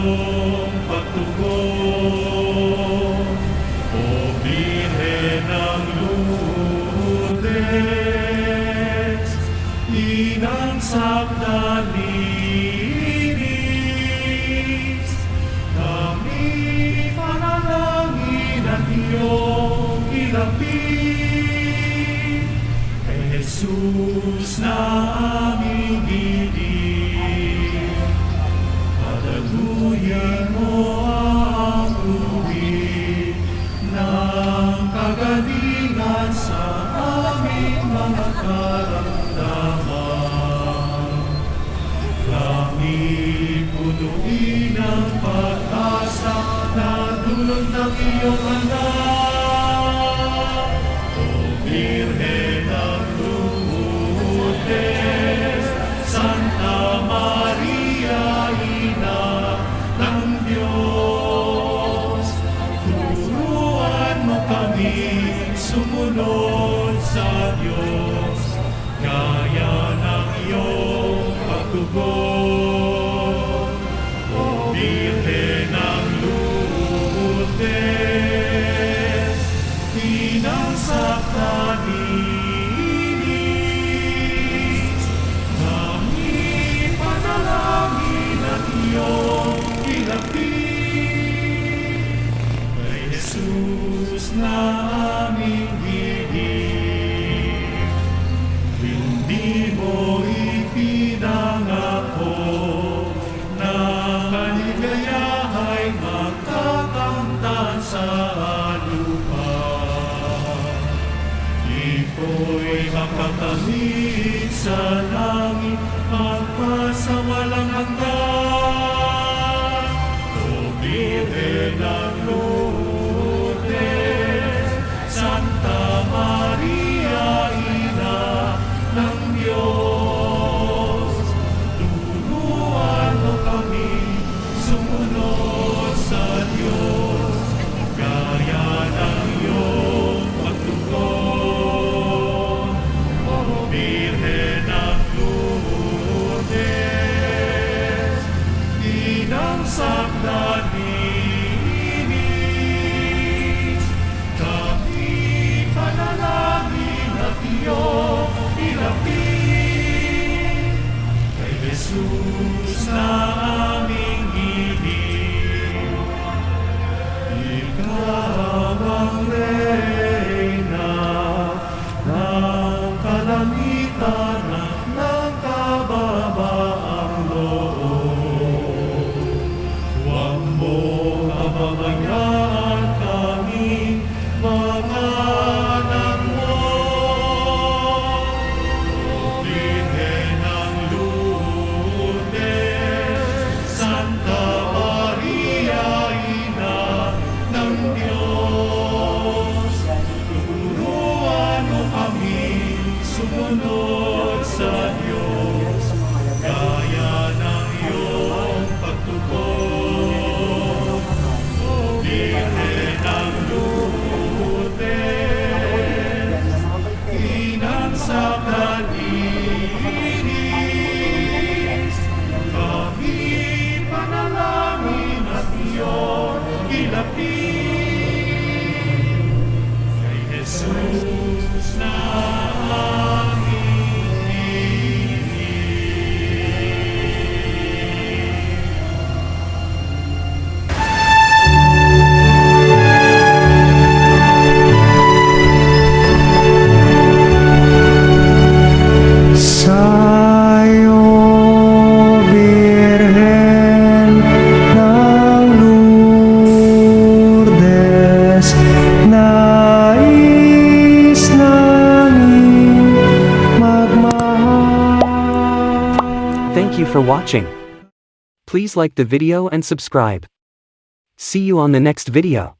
iyong pagtugon, O Birhen ng Lourdes, inang sakdalinis. Kami panalangin at iyong ilapit, kay Jesus na aming giling. Padaluyin mo ang uwi ng kagalingan sa aming mga karamdaman. Kami punuin ng pag-asa na dulot ng iyong anak, O Birhen ng Lourdes, Santa Maria, Ina ng Diyos. Turuan mo kami sumunod sa Diyos, gaya ng iyong pagtugon, O Birhen ng Lourdes, inang sakdalinis. Kami panalangin at iyong ilapit, kay Jesus na aming giling. Hindi mo ipinangako na kaligayahay magkakamtan sa lupa. Ito'y makakamit sa langit magpasawalang hanggan, O Birhen ng Lourdes, Santa Maria, Ina ng Diyos. Turuan mo kami sumunod sa Diyos, gaya ng iyong pagtugon, O Birhen ng Lourdes, inang sakdalinis. Kami panalangin at iyong ilapit, kay Jesus na aming giling. Ikaw ang Reyna ng kalangitan at ng kababaang loob. Huwag mo pababayaan kaming mga anak mo, O Birhen ng Lourdes, Santa Maria, Ina ng Diyos. Turuan mo kami sumunod sa Diyos, gaya ng iyong pagtugon, O Birhen ng Lourdes, inang sakdalinis. Kami panalangin at iyong ilapit, kay Jesus na aming giling. Sa'yo, Birhen ng Lourdes, nais namin magmahal. Thank you for watching. Please like the video and subscribe. See you on the next video.